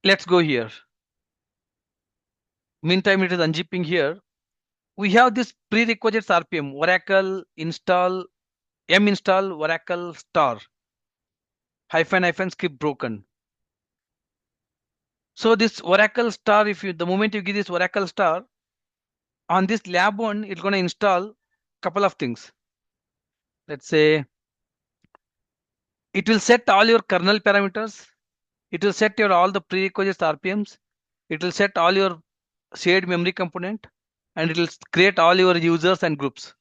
let's go here. Meantime, it is unzipping here. We have this prerequisites RPM, Oracle install, m install Oracle star, hyphen script broken. So this Oracle star, the moment you give this Oracle star, on this lab one, it's going to install couple of things. Let's say it will set all your kernel parameters. It will set your all the prerequisites RPMs. It will set all your shared memory component, and it will create all your users and groups.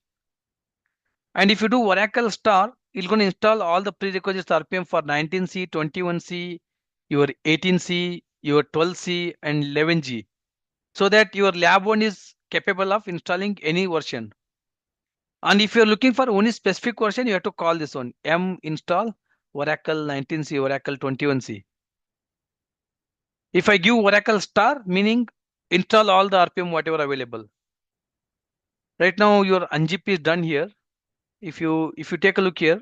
And if you do Oracle star, it's going to install all the prerequisites RPM for 19C, 21C, your 18C, your 12C, and 11G, so that your lab one is capable of installing any version. And if you're looking for only specific version, you have to call this one m install Oracle 19C, Oracle 21C. If I give Oracle star, meaning install all the RPM whatever available. Right now your unzip is done here. If you take a look here,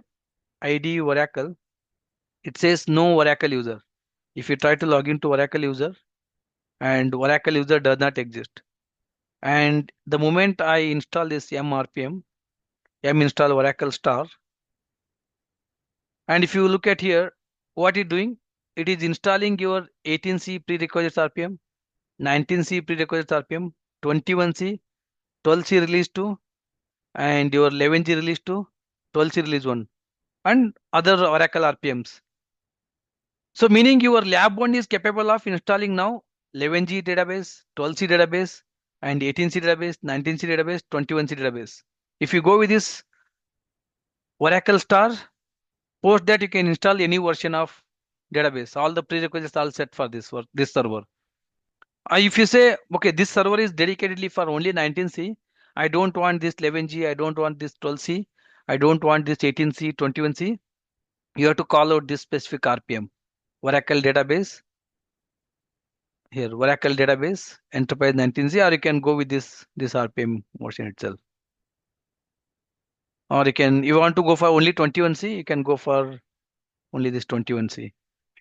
ID Oracle, it says no Oracle user. If you try to log into Oracle user, and Oracle user does not exist. And the moment I install this m RPM, m install Oracle star, and if you look at here, what it's doing, it is installing your 18C prerequisites RPM, 19C prerequisites RPM, 21C, 12C release 2, and your 11G release 2, 12C release 1, and other Oracle RPMs. So meaning your lab one is capable of installing now 11G database, 12C database, and 18C database, 19C database, 21C database. If you go with this Oracle star, post that you can install any version of database. All the prerequisites are set for this server. If you say, okay, this server is dedicatedly for only 19C, I don't want this 11G, I don't want this 12C, I don't want this 18C, 21C, you have to call out this specific RPM, Oracle database. Here, Oracle database, enterprise 19C, or you can go with this RPM version itself. Or you want to go for only 21C, you can go for only this 21C.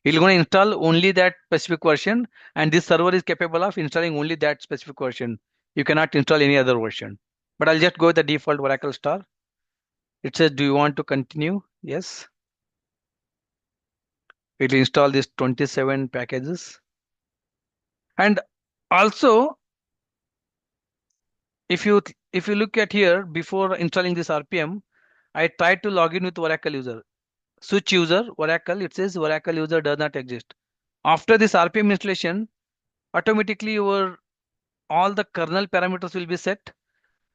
It's going to install only that specific version, and this server is capable of installing only that specific version. You cannot install any other version. But I'll just go with the default Oracle star. It says, do you want to continue? Yes. It will install these 27 packages. And also, if you look at here, before installing this RPM, I tried to log in with Oracle user. Switch user, Oracle, it says Oracle user does not exist. After this RPM installation, automatically all the kernel parameters will be set,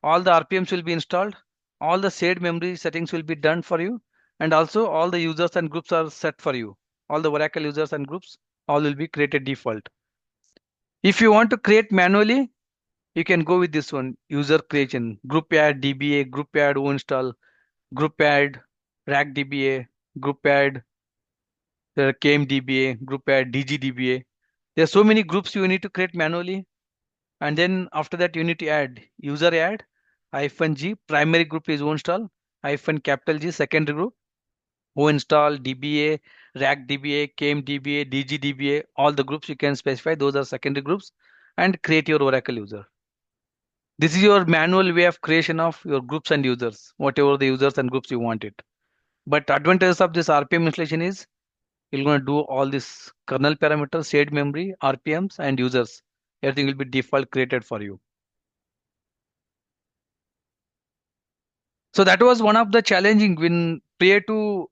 all the RPMs will be installed, all the shared memory settings will be done for you, and also all the users and groups are set for you. All the Oracle users and groups, all will be created default. If you want to create manually, you can go with this one, user creation, group add DBA, group add install, group add RAC DBA, group add KMDBA, group add DGDBA. There are so many groups you need to create manually. And then after that, you need to add user add -G, primary group is install, -G, secondary group, install, DBA, RAC DBA, KMDBA, DGDBA, all the groups you can specify, those are secondary groups, and create your Oracle user. This is your manual way of creation of your groups and users, whatever the users and groups you want it. But advantages of this RPM installation is you're going to do all this kernel parameters, shared memory, RPMs, and users. Everything will be default created for you. So that was one of the challenging when prior to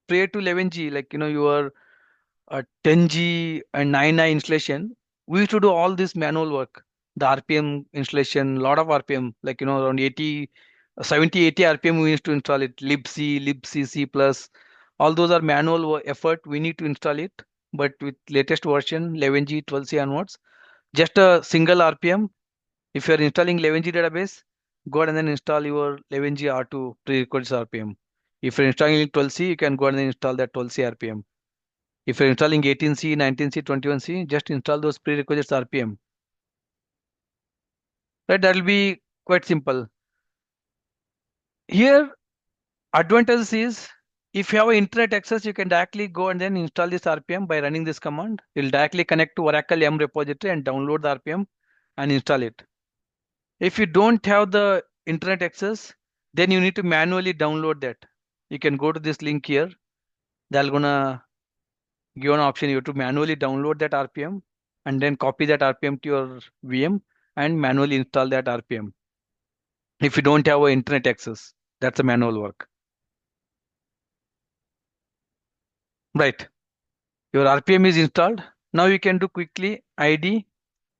11G, like your 10G and 9i installation, we used to do all this manual work. The RPM installation, lot of RPM, like around 80, 70, 80 RPM we used to install it. libc, C+, all those are manual effort. We need to install it. But with latest version 11G, 12C onwards, just a single RPM. If you are installing 11G database, go ahead and then install your 11G R2 prerequisites RPM. If you're installing 12C, you can go ahead and install that 12C RPM. If you're installing 18C, 19C, 21C, just install those prerequisites RPM. Right, that will be quite simple. Here, advantages is If you have internet access, you can directly go and then install this RPM by running this command. You'll directly connect to Oracle M repository and download the RPM and install it. If you don't have the internet access, then you need to manually download that. You can go to this link here. They're gonna give an option. You have to manually download that RPM and then copy that RPM to your VM and manually install that RPM. If you don't have a internet access, that's a manual work. Right. Your RPM is installed. Now you can do quickly ID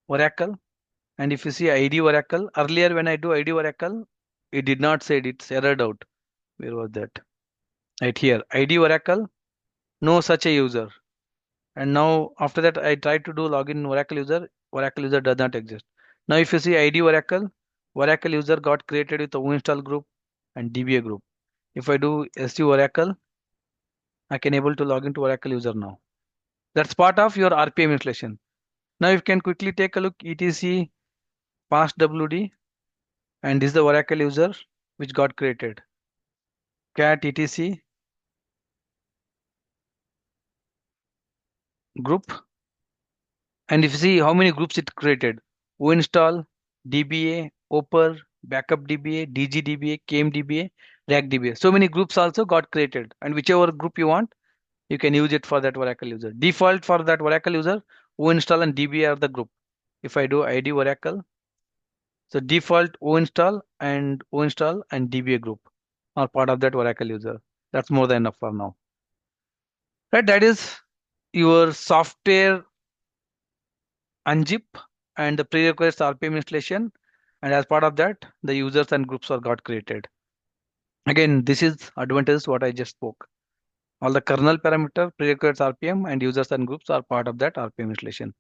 Oracle. And if you see ID Oracle, earlier when I do ID Oracle, it did not say it, it's errored out. Where was that? Right here. ID Oracle, no such a user. And now after that, I try to do login Oracle user does not exist. Now if you see ID Oracle, Oracle user got created with the install group and DBA group. If I do SU Oracle, I can able to log into Oracle user now. That's part of your RPM installation. Now you can quickly take a look etc passwd, and this is the Oracle user which got created. Cat etc group, and if you see how many groups it created: install, DBA, Oper, Backup DBA, DGDBA, KMDBA, RAC DBA. So many groups also got created, and whichever group you want, you can use it for that Oracle user. Default for that Oracle user, install and DBA are the group. If I do ID Oracle, so default install and DBA group are part of that Oracle user. That's more than enough for now. Right, that is your software unzip and the prerequisite RPM installation. And as part of that, the users and groups are got created. Again, this is advantage what I just spoke. All the kernel parameter, prerequisite RPM, and users and groups are part of that RPM installation.